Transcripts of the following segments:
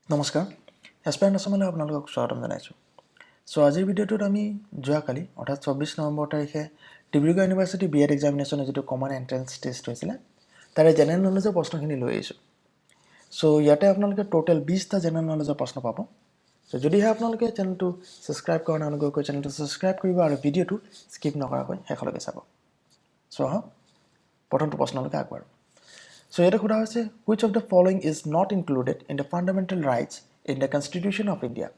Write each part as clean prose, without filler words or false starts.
নমস্কাৰ এছপায়াৰ আছামলৈ আপোনালোকক স্বাগতম জনাইছোঁ আজিৰ ভিডিঅ'টোত আমি যোৱাকালি অৰ্থাৎ 24 নৱেম্বৰ তাৰিখে ডিব্ৰুগড় ইউনিভাৰ্চিটি বিএড এক্সামিনেশ্যনৰ যিটো কমন এণ্ট্ৰেন্স টেষ্ট হৈছিলে তাৰে জেনেৰেল নলেজৰ প্ৰশ্নখিনি লৈ আহিছোঁ ইয়াতে আপোনালোকে টোটেল 20টা জেনেৰেল নলেজৰ প্ৰশ্ন পাব যদিহে আপোনালোকে চেনেলটো ছাবস্ক্ৰাইব কৰা নাই অনুগ্ৰহ চেনেলটো ছাবস্ক্ৰাইব কৰিব আৰু ভিডিঅ'টো স্কিপ নকৰাকৈ শেষলৈকে চাব আহক প্ৰথমটো প্ৰশ্নলৈকে আগবাঢ়ো ইয়াতে সোধা হৈছে which of the following is not included in the fundamental rights in the Constitution of India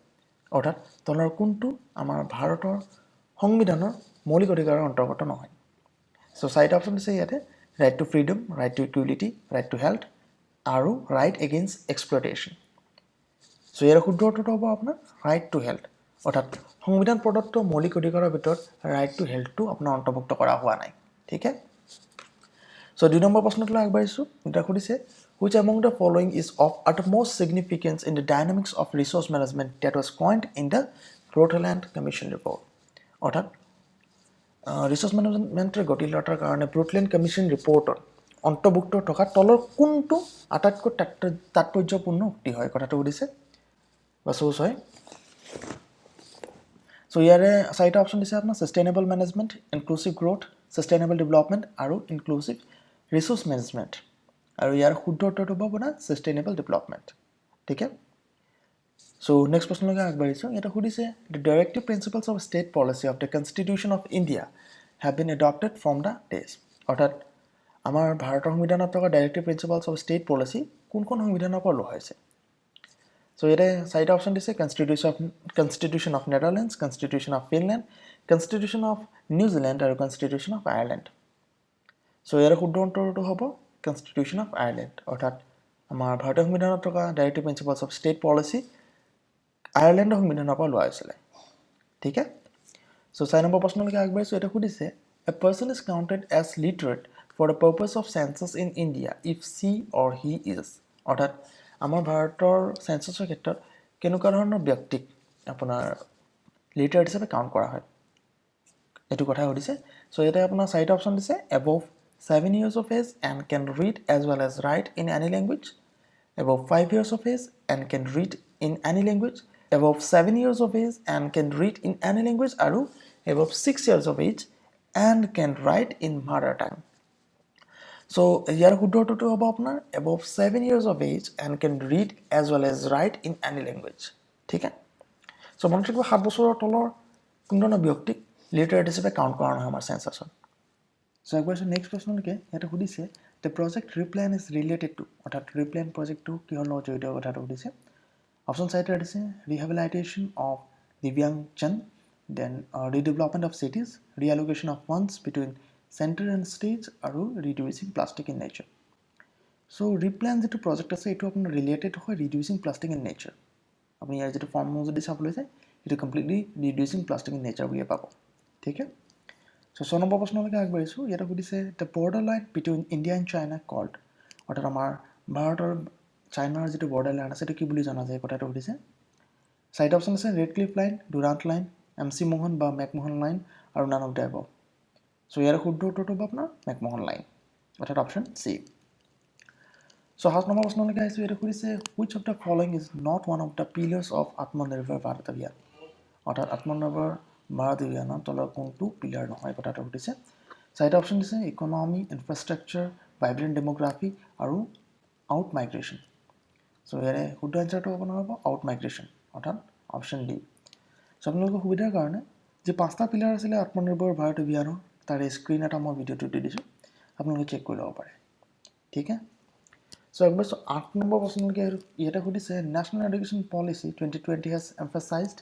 অৰ্থাৎ তলৰ কোনটো আমাৰ ভাৰতৰ সংবিধানৰ মৌলিক অধিকাৰৰ অন্তৰ্গত নহয় চাৰিটা অপশ্যন দিছে ইয়াতে right to freedom right to equality right to health আৰু ৰাইট এগেইনষ্ট এক্সপ্লইটেশ্যন ইয়াৰ শুদ্ধ উত্তৰটো হ'ব আপোনাৰ ৰাইট টু হেল্থ অৰ্থাৎ সংবিধান প্ৰদত্ত মৌলিক অধিকাৰৰ ভিতৰত ৰাইট টু হেল্থটো আপোনাৰ অন্তৰ্ভুক্ত কৰা হোৱা নাই ঠিক আছে দুই নম্বৰ প্ৰশ্নটোলৈ আগবাঢ়িছোঁ এটা সুধিছে which among the following is of utmost significance in the dynamics of resource management that was coined in the Brundtland Commission report অৰ্থাৎ ৰিসোৰ্স মেনেজমেন্টৰ গতিশীলতাৰ কাৰণে ব্ৰুটলেণ্ড কমিশ্যন ৰিপৰ্টত অন্তৰ্ভুক্ত থকা তলৰ কোনটো আটাইতকৈ তাৎপৰ্যপূৰ্ণ উক্তি হয় কথাটো সুধিছে বা সোচ হয় ইয়াৰে চাৰিটা অপশ্যন দিছে আপোনাৰ sustainable management inclusive growth sustainable development আৰু ইনক্লুসিভ ৰিসোৰ্স মেনেজমেন্ট আৰু ইয়াৰ শুদ্ধ উত্তৰটো হ'ব আপোনাৰ সাস্টেইনেবল ডেভেলপমেন্ট ঠিক আছে নেক্সট প্ৰশ্নলৈকে আগবাঢ়িছোঁ এটা সুধিছে the directive principles of state policy of the constitution of India have been adopted from the days অৰ্থাৎ আমাৰ ভাৰতৰ সংবিধানত থকা directive principles of state policy কোনখন সংবিধানৰ পৰা লোৱা হৈছে ইয়াতে চাৰিটা অপশ্যন দিছে constitution of Netherlands constitution of Finland constitution of New Zealand আৰু কনষ্টিটিউশ্যন অফ আয়াৰলেণ্ড ইয়াৰে শুদ্ধ উত্তৰটো হ'ব কনষ্টিটিউশ্যন অফ আয়াৰলেণ্ড অৰ্থাৎ আমাৰ ভাৰতীয় সংবিধানত থকা directive principles of state policy আয়াৰলেণ্ডৰ সংবিধানৰ পৰা লোৱা হৈছিলে ঠিক আছে চাৰি নম্বৰ প্ৰশ্নলৈকে আগবাঢ়িছোঁ এটা সুধিছে a person is counted as literate for the purpose of census in India if she or he is অৰ্থাৎ আমাৰ ভাৰতৰ চেঞ্চাছৰ ক্ষেত্ৰত কেনেকুৱা ধৰণৰ ব্যক্তিক আপোনাৰ লিটাৰেট হিচাপে কাউণ্ট কৰা হয় এইটো কথা সুধিছে ইয়াতে আপোনাৰ চাৰিটা অপশ্যন দিছে above 7 years of age and can read as well as write in any language above 5 years of age and can read in any language above 7 years of age and can read in any language আৰু above 6 years of age and can write in mother tongue ইয়াৰ শুদ্ধ উত্তৰটো হ'ব আপোনাৰ above 7 years of age and can read as well as write in any language ঠিক আছে মনত ৰাখিব 7 বছৰৰ তলৰ কোনো ব্যক্তিক লিটাৰেট হিচাপে কাউণ্ট কৰা নহয় আমাৰ চেঞ্চাছত একবাৰ নেক্সট প্ৰশ্নলৈকে ইয়াতে সুধিছে the project replan is related to অৰ্থাৎ ৰিপ্লেন প্ৰজেক্টটো কিহৰ লগত জড়িত কথাটো সুধিছে অপশ্যন চাৰিটা দিছে rehabilitation of divyangjan then redevelopment of cities reallocation of funds between centre and states আৰু reducing plastic in nature replan যিটো প্ৰজেক্ট আছে এইটো আপোনাৰ ৰিলেটেড হয় ৰিডিউচিং প্লাষ্টিক ইন নেচাৰ আপুনি ইয়াৰ যিটো ফৰ্ম যদি চাবলৈ যায় এইটো completely reducing plastic in nature বুলিয়ে পাব ঠিক আছে 6 নম্বৰ প্ৰশ্নলৈকে আগবাঢ়িছোঁ ইয়াতে সুধিছে the border line between India and China called অৰ্থাৎ আমাৰ ভাৰতৰ চাইনাৰ যিটো বৰ্ডাৰ লাইন আছে সেইটো কি বুলি জনা যায় কথাটো সুধিছে চাৰিটা অপশ্যন আছে Radcliffe line Durand line McMahon বা মেকমোহন লাইন আৰু নান অফ দ্য এবভ ইয়াৰ শুদ্ধ উত্তৰটো হ'ব আপোনাৰ মেকমোহন লাইন অৰ্থাৎ অপশ্যন চি 7 নম্বৰ প্ৰশ্নলৈকে আহিছোঁ ইয়াতে সুধিছে which of the following is not one of the pillars of Atmanirbhar Bharat অভিযান অৰ্থাৎ আত্মনিৰ্ভৰ ভাৰত অভিযানৰ তলৰ কোনটো পিলাৰ নহয় কথাটো সুধিছে চাৰিটা অপশ্যন দিছে ইকনমি ইনফ্ৰাষ্ট্ৰাকচাৰ ভাইব্ৰেণ্ট ডেমোগ্ৰাফি আৰু আউট মাইগ্ৰেশ্যন ইয়াৰে শুদ্ধ এনচাৰটো আপোনাৰ হ'ব আউট মাইগ্ৰেশ্যন অৰ্থাৎ অপশ্যন ডি আপোনালোকৰ সুবিধাৰ কাৰণে যে 5টা পিলাৰ আছিলে আত্মনিৰ্ভৰ ভাৰত অভিযানৰ তাৰে স্ক্ৰীন এটা মই ভিডিঅ'টো দি দিছোঁ আপোনালোকে চেক কৰি ল'ব পাৰে ঠিক আছে একবাৰ 8 নম্বৰ প্ৰশ্নলৈকে ইয়াতে সুধিছে national education policy 2020 has emphasised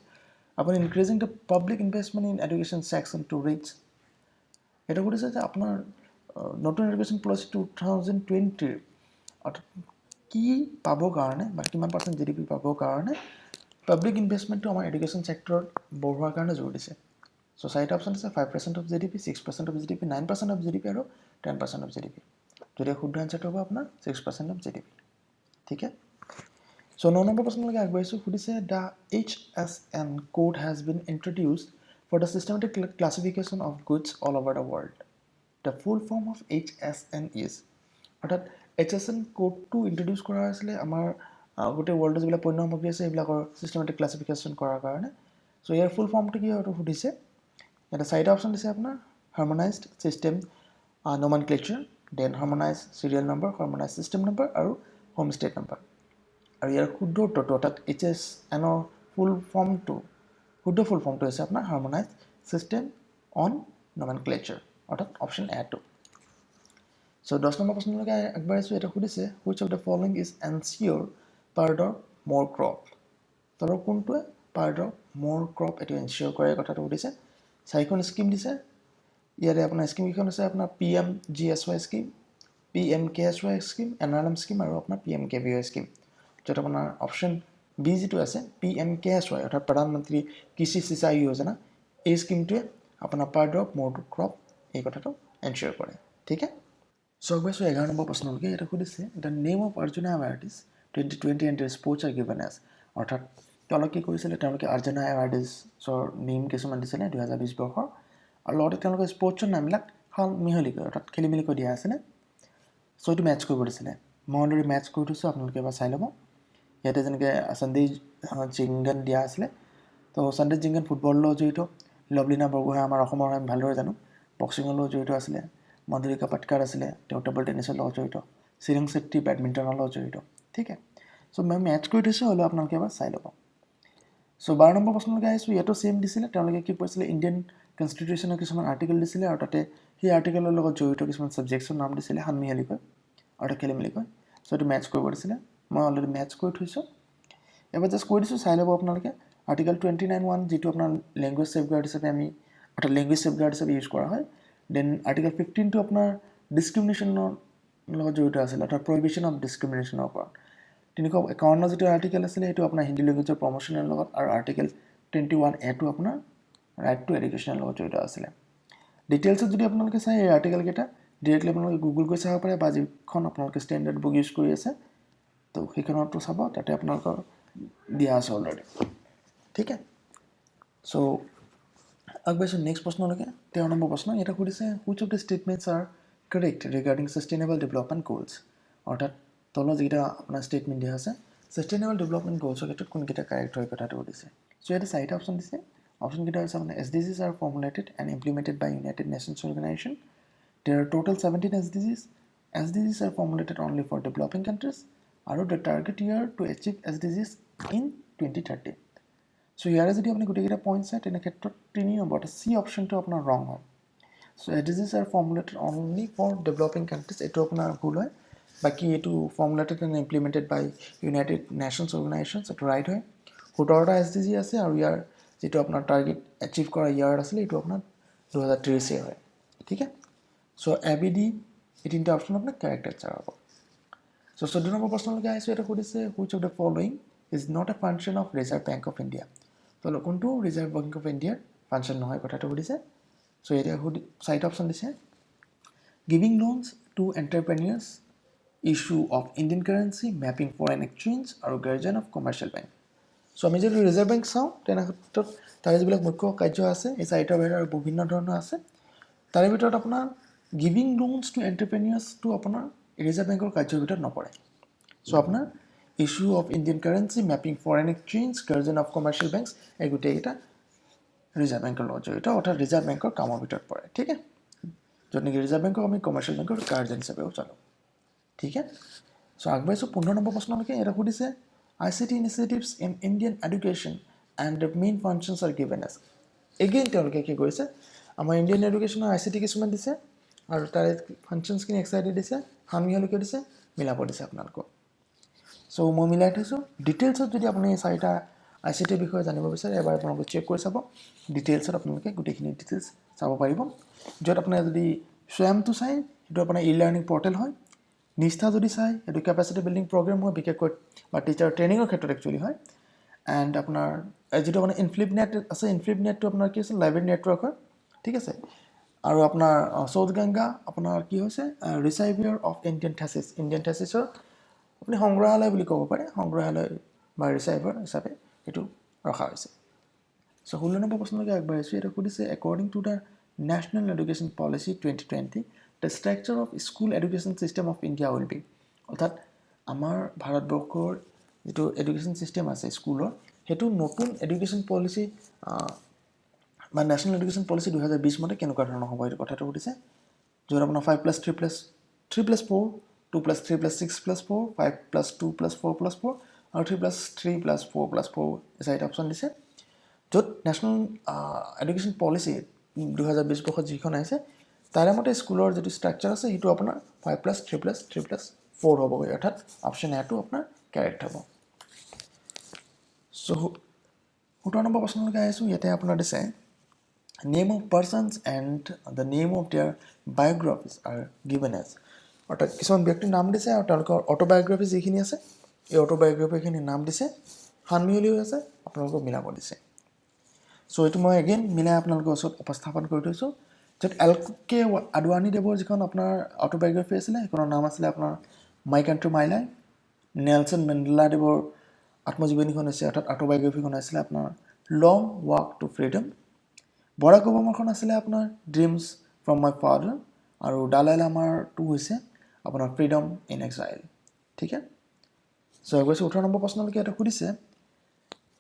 upon increasing the public investment in education section to reach এটা সুধিছে যে আপোনাৰ নতুন এডুকেশ্যন পলিচি 2020 অৰ্থাৎ কি পাবৰ কাৰণে বা কিমান % GDP পাবৰ কাৰণে পাব্লিক ইনভেষ্টমেণ্টটো আমাৰ এডুকেশ্যন ছেক্টৰত বঢ়োৱাৰ কাৰণে জোৰ দিছে চাৰিটা অপশ্যন আছে 5% of GDP 6% of GDP 9% of GDP আৰু 10% অফ GDP যদি শুদ্ধ এনচাৰটো হ'ব আপোনাৰ 6% অফ GDP ঠিক আছে 9 নম্বৰ প্ৰশ্নলৈকে আগবাঢ়িছোঁ সুধিছে the HSN code has been introduced for the systematic classification of goods all over the world. The full form of HSN is অৰ্থাৎ HSN কোডটো ইন্ট্ৰডিউচ কৰা হৈছিলে আমাৰ গোটেই ৱৰ্ল্ডত যিবিলাক পণ্য সামগ্ৰী আছে সেইবিলাকৰ চিষ্টেমেটিক ক্লাছিফিকেশ্যন কৰাৰ কাৰণে চ' ইয়াৰ ফুল ফৰ্মটো কি হয়তো সুধিছে ইয়াতে চাৰিটা অপশ্যন দিছে আপোনাৰ harmonised system nomenclature then harmonise serial number harmonise system number আৰু হোম ষ্টেট নম্বৰ আৰু ইয়াৰ শুদ্ধ উত্তৰটো অৰ্থাৎ HSNৰ ফুল ফৰ্মটো শুদ্ধ ফুল ফৰ্মটো হৈছে আপোনাৰ হাৰ্মনাইজ ছিষ্টেম অন ন'মেনক্লেচাৰ অৰ্থাৎ অপশ্যন এটো চ' 10 নম্বৰ প্ৰশ্নলৈকে আগবাঢ়িছোঁ এটা সুধিছে which of the following is answer পাৰ্টৰ মোৰ ক্ৰপ তলৰ কোনটোৱে পাৰ্টৰ মোৰ ক্ৰপ এইটো এনচিয়ৰ কৰে কথাটো সুধিছে চাৰিখন স্কিম দিছে ইয়াতে আপোনাৰ স্কিমকেইখন আছে আপোনাৰ PMGSY scheme PMKSY scheme NRLM scheme আৰু আপোনাৰ PMKVY স্কিম য'ত আপোনাৰ অপশ্যন বি যিটো আছে PMKSY অৰ্থাৎ প্ৰধানমন্ত্ৰী কৃষি সিঁচাই যোজনা এই স্কিমটোৱে আপোনাৰ পাৰ্টৰ মোৰ ক্ৰপ এই কথাটো এনচিয়ৰ কৰে ঠিক আছে So, 11 নম্বৰ প্ৰশ্নলৈকে এটা সুধিছে the name of Arjuna awards 2020 and sports are given as অৰ্থাৎ তেওঁলোকে কি কৰিছিলে তেওঁলোকে অৰ্জুনা এৱাৰ্ডিজৰ নেম কিছুমান দিছিলে 2020 বৰ্ষৰ আৰু লগতে তেওঁলোকে স্পৰ্টছৰ নামবিলাক মিহলিকৈ অৰ্থাৎ খেলি মেলিকৈ দিয়া আছিলে চ' এইটো মেটচ কৰিব দিছিলে মই অলৰেডি মেটচ কৰি থৈছোঁ আপোনালোকে এবাৰ চাই ল'ব ইয়াতে যেনেকৈ সঞ্জয় জিংগন দিয়া আছিলে তো সঞ্জয় জিংগন ফুটবলৰ লগত জড়িত লভলীনা বৰগোহাঁই আমাৰ অসমৰ আমি ভালদৰে জানো বক্সিঙৰ লগত জড়িত আছিলে মাধুৰিকা পাটকাৰ আছিলে তেওঁ টেবল টেনিছৰ লগত জড়িত চিৰং চেট্টি বেডমিণ্টনৰ লগত জড়িত ঠিক আছে চ' মই মেটচ কৰি থৈছোঁ হ'লেও আপোনালোকে এবাৰ চাই ল'ব চ' 12 নম্বৰ প্ৰশ্নলৈকে আহিছোঁ ইয়াতো ছেইম দিছিলে তেওঁলোকে কি কৰিছিলে ইণ্ডিয়ান কনষ্টিটিউশ্যনৰ কিছুমান আৰ্টিকেল দিছিলে আৰু তাতে সেই আৰ্টিকেলৰ লগত জড়িত কিছুমান ছাবজেক্টছৰ নাম দিছিলে সানমিহালিকৈ আৰু খেলি মেলিকৈ চ' এইটো মেটচ কৰিব দিছিলে মই অলৰেডি মেটচ কৰি থৈছোঁ এবাৰ জাষ্ট কৈ দিছোঁ চাই ল'ব আপোনালোকে আৰ্টিকেল 29(1) যিটো আপোনাৰ লেংগুৱেজ ছেফগাৰ্ড হিচাপে আমি অৰ্থাৎ লেংগুৱেজ ছেফগাৰ্ড হিচাপে ইউজ কৰা হয় দেন আৰ্টিকেল 15টো আপোনাৰ ডিছক্ৰিমিনেশ্যনৰ লগত জড়িত আছিলে অৰ্থাৎ প্ৰহিবিশ্যন অফ ডিছক্ৰিমিনেশ্যনৰ ওপৰত 351 যিটো আৰ্টিকেল আছিলে সেইটো আপোনাৰ হিন্দী লেংগুৱেজৰ প্ৰমোশ্যনৰ লগত আৰু আৰ্টিকেল 21A আপোনাৰ ৰাইট টু এডুকেশ্যনৰ লগত জড়িত আছিলে ডিটেইলছত যদি আপোনালোকে চাই এই আৰ্টিকেলকেইটা ডিৰেক্টলি আপোনালোকে গুগল কৰি চাব পাৰে বা যিখন আপোনালোকে ষ্টেণ্ডাৰ্ড বুক ইউজ কৰি আছে তো সেইখনতো চাব তাতে আপোনালোকৰ দিয়া আছে অলৰেডি ঠিক আছে চ' আগবাঢ়িছোঁ নেক্সট প্ৰশ্নলৈকে 13 নম্বৰ প্ৰশ্ন এটা সুধিছে which of the statements R correct regarding sustainable development goals অৰ্থাৎ তলত যিকেইটা আপোনাৰ ষ্টেটমেণ্ট দিয়া আছে ছাষ্টেইনেবল ডেভেলপমেণ্ট গ'লছৰ ক্ষেত্ৰত কোনকেইটা কাৰেক্ট হয় কথাটো সুধিছে চ' ইয়াতে চাৰিটা অপশ্যন দিছে অপশ্যনকেইটা হৈছে আপোনাৰ SDGs are formulated and implemented by United Nations Organization there are total 17 SDGs are formulated only for developing countries আৰু the target year to achieve SDGs in 2030 চ' ইয়াৰে যদি আপুনি গোটেইকেইটা পইণ্ট চায় তেনে ক্ষেত্ৰত 3 নম্বৰতে চি অপশ্যনটো আপোনাৰ ৰং হয় চ' SDGs are formulated only for developing countries এইটো আপোনাৰ ভুল হয় বাকী এইটো formulated and implemented by United Nations Organizations এইটো ৰাইট হয় 17টা SDG আছে আৰু ইয়াৰ যেটো আপোনাৰ টাৰ্গেট এচিভ কৰা ইয়াৰ আছিল এইটো আপোনাৰ 2030 হয় ঠিক আছে সো এবিডি এই তিনটা অপচন আপোনাৰ কাৰেক্ট আনসাৰ হ'ব সো 14 নম্বৰ প্ৰশ্নলৈকে আহিছো এটা সুধিছে which of the following is not a function of reserve bank of India তো কোনটো ৰিজাৰ্ভ বেংক অফ ইণ্ডিয়াৰ ফাংচন নহয় কথাটো সুধিছে সো এটা চাৰিটা অপচন দিছে giving loans to entrepreneurs issue of Indian currency mapping foreign exchange আৰু guardian of commercial bank so আমি যদি ৰিজাৰ্ভ বেংক চাওঁ তেনে ক্ষেত্ৰত তাৰ যিবিলাক মুখ্য কাৰ্য আছে এই চাৰিটা বাহিৰে আৰু বিভিন্ন ধৰণৰ আছে তাৰে ভিতৰত আপোনাৰ গিভিং লোনছ টু এণ্টাৰপ্ৰেনিয়ৰ্ছ টু আপোনাৰ ৰিজাৰ্ভ বেংকৰ কাৰ্যৰ ভিতৰত নপৰে সো আপোনাৰ issue of Indian currency mapping foreign exchange guardian of commercial banks এই গোটেইকেইটা ৰিজাৰ্ভ বেংকৰ লগত জড়িত অৰ্থাৎ ৰিজাৰ্ভ বেংকৰ কামৰ ভিতৰত পৰে ঠিক আছে য'ত নেকি ৰিজাৰ্ভ বেংকক আমি কমাৰ্চিয়েল বেংকৰ গাৰ্জেন হিচাপেও জানো ঠিক আছে সো আগবাঢ়িছোঁ 15 নম্বৰ প্ৰশ্নলৈকে এটা সুধিছে ICT initiatives in Indian education and the main functions are given as again তেওঁলোকে কি কৰিছে আমাৰ ইণ্ডিয়ান এডুকেশ্যনৰ ICT কিছুমান দিছে আৰু তাৰ ফাংচনছখিনি এক্সাইটেড দিছে হামিহলৈকে দিছে মিলাব দিছে আপোনালোকক সো মই মিলাই থৈছোঁ ডিটেইলছত যদি আপুনি চাৰিটা ICT বিষয়ে জানিব বিচাৰে এবাৰ আপোনালোকে চেক কৰি চাব ডিটেইলছত আপোনালোকে গোটেইখিনি ডিটেইলছ চাব পাৰিব য'ত আপোনাৰ যদি স্বয়মটো চাই সেইটো আপোনাৰ ই লাৰ্ণিং পৰ্টেল হয় নিষ্ঠা যদি চাই এইটো কেপাচিটি বিল্ডিং প্ৰগ্ৰেম হয় বিশেষকৈ বা টিচাৰ ট্ৰেইনিঙৰ ক্ষেত্ৰত একচুৱেলি হয় এণ্ড আপোনাৰ যিটো আপোনাৰ ইনফ্লিপনেট আছে ইনফ্লিপনেটটো আপোনাৰ কি আছে লাইব্ৰেৰী নেটৱৰ্ক হয় ঠিক আছে আৰু আপোনাৰ সৌদগংগা আপোনাৰ কি হৈছে ৰিচাইভিয়ৰ অফ ইণ্ডিয়ান থেচিছৰ আপুনি সংগ্ৰহালয় বুলি ক'ব পাৰে সংগ্ৰহালয় বা ৰিচাইভাৰ হিচাপে এইটো ৰখা হৈছে চ' 16 নম্বৰ প্ৰশ্নলৈকে আগবাঢ়িছোঁ এইটো সুধিছে according to the national education policy 2020 the structure of school education system of India will be অৰ্থাৎ আমাৰ ভাৰতবৰ্ষৰ যেটো এডুকেশন সিস্টেম আছে স্কুলৰ হেতু নতুন এডুকেশন পলিসি বা ন্যাশনাল এডুকেশন পলিসি 2020 মতে কেনেকুৱা ধৰণৰ হ'ব এই কথাটো উঠিছে য'ত আপোনাৰ 5+3+4 2+3+6+4 5+2+4+4 আৰু 3+3+4+4 এই চাৰিটা অপচন দিছে য'ত ন্যাশনাল এডুকেশন পলিসি 2020 বৰ্ষত যিখন আহিছে তাৰে মতে স্কুলৰ যেটো ষ্ট্ৰাকচাৰ আছে হেতু আপোনাৰ 5+3+3+4 হ'ব অৰ্থাৎ অপচন এ টো আপোনাৰ কাৰেক্ট হ'ব সো 17 নম্বৰ প্ৰশ্নলৈকে আহিছো ইয়াতে আপোনাৰ দিছে name of persons and the name of their biographies are given as অৰ্থাৎ কিছুমান ব্যক্তিৰ নাম দিছে আৰু তেওঁলোকৰ অটোবায়োগ্ৰাফি যিখিনি আছে এই অটোবায়োগ্ৰাফিখিনি নাম দিছে হানমিহলি আছে আপোনালোকক মিলাব দিছে সো এটো মই এগেইন মিলাই আপোনালোকৰ ওচৰত উপস্থাপন কৰি থৈছো য'ত এলকে আদৱানী দেৱৰ যিখন আপোনাৰ অটোবায়োগ্ৰাফি আছিল সেইখনৰ নাম আছিল আপোনাৰ my country my life Nelson Mandela দেৱৰ আত্মজীৱনীখন আছে অৰ্থাৎ অটোবায়োগ্ৰাফিখন আছিল আপোনাৰ long walk to freedom Barack ওবামাখন আছিলে আপোনাৰ ড্ৰিমছ ফ্ৰম মাই ফাদাৰ আৰু ডালাই লামাৰটো হৈছে আপোনাৰ ফ্ৰীডম ইন এক্সাইল ঠিক আছে সো আগতে 18 নম্বৰ প্ৰশ্নলৈকে এটা সুধিছে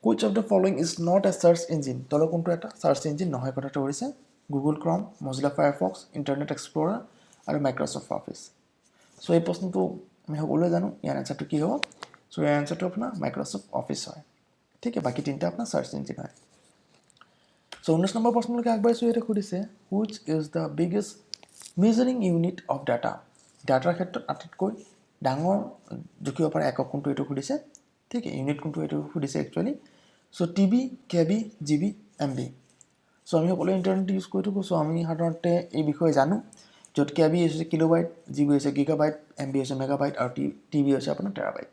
which of the following is not a search engine তলৰ কোনটো এটা সাৰ্চ ইঞ্জিন নহয় কথাটো হৈছে গুগল ক্ৰম মজিলা ফায়াৰফক্স ইন্টাৰনেট এক্সপ্লোৰাৰ আৰু মাইক্ৰসফট অফিস সো এই প্ৰশ্নটো আমি সকলোৱে জানো ইয়াৰ আনসাৰটো কি হ'ব সো ইয়াৰ আনসাৰটো আপোনাৰ মাইক্ৰসফট অফিস হয় ঠিক আছে বাকি তিনটা আপোনাৰ সাৰ্চ ইঞ্জিন হয় সো 19 নম্বৰ প্ৰশ্নলৈকে আগবাঢ়িছো এটা সুধিছে which is the biggest measuring unit of data ডাটাৰ ক্ষেত্ৰত আটাইতকৈ ডাঙৰ জুখিব পৰা একক কোনটো এটো সুধিছে ঠিক আছে ইউনিট কোনটো এটো সুধিছে একচুয়ালি সো টিবি কেবি জিবি এমবি সো আমি সকলো ইন্টাৰনেট ইউজ কৰি থাকো সো আমি সাধাৰণতে এই বিষয়ে জানো য'ত কেবি হৈছে কিলোবাইট জিবি হৈছে গিগাবাইট এমবি হৈছে মেগাবাইট আৰু টিবি হৈছে আপোনাৰ টেৰাবাইট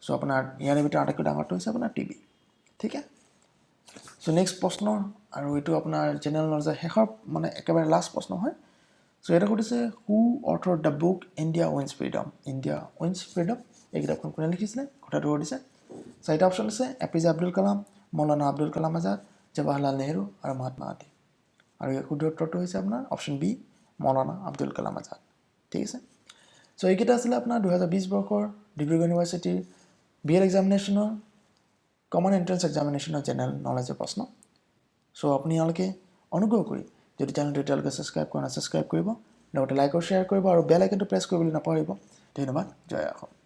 সো আপোনাৰ ইয়াৰ ভিতৰত আটাইতকৈ ডাঙৰটো হৈছে আপোনাৰ টিবি ঠিক আছে সো নেক্সট প্ৰশ্ন আৰু এটো আপোনাৰ জেনাৰেল নলেজ হেখৰ মানে একেবাৰে লাষ্ট প্ৰশ্ন হয় সো এটা সুধিছে who author the book India wins freedom এই কিতাপখন কোনে লিখিছিলে কথাটো সুধিছে চাৰিটা অপচন আছে এপিজে আব্দুল কালাম মৌলানা আব্দুল কালাম আজাদ জৱাহৰলাল নেহৰু আৰু মহাত্মা গান্ধী আৰু এই শুদ্ধ উত্তৰটো হৈছে আপোনাৰ অপচন বি মৌলানা আব্দুল কালাম আজাদ ঠিক আছে সো এই কিটা আছিল আপোনাৰ 2020 বৰ্ষৰ ডিব্ৰুগড় ইউনিভাৰ্চিটিৰ বিএল এক্সামিনেশ্যনৰ কমন এন্ট্ৰেন্স এক্সামিনেশ্যনৰ জেনাৰেল নলেজৰ প্ৰশ্ন সো আপুনি ইয়ালৈকে অনুগ্ৰহ কৰি যদি চেনেলটো এতিয়ালৈকে সাবস্ক্ৰাইব কৰা নাই সাবস্ক্ৰাইব কৰিব লগতে লাইক আৰু শ্বেয়াৰ কৰিব আৰু বেল আইকনটো প্ৰেছ কৰিবলৈ নাপাহৰিব ধন্যবাদ জয় অসম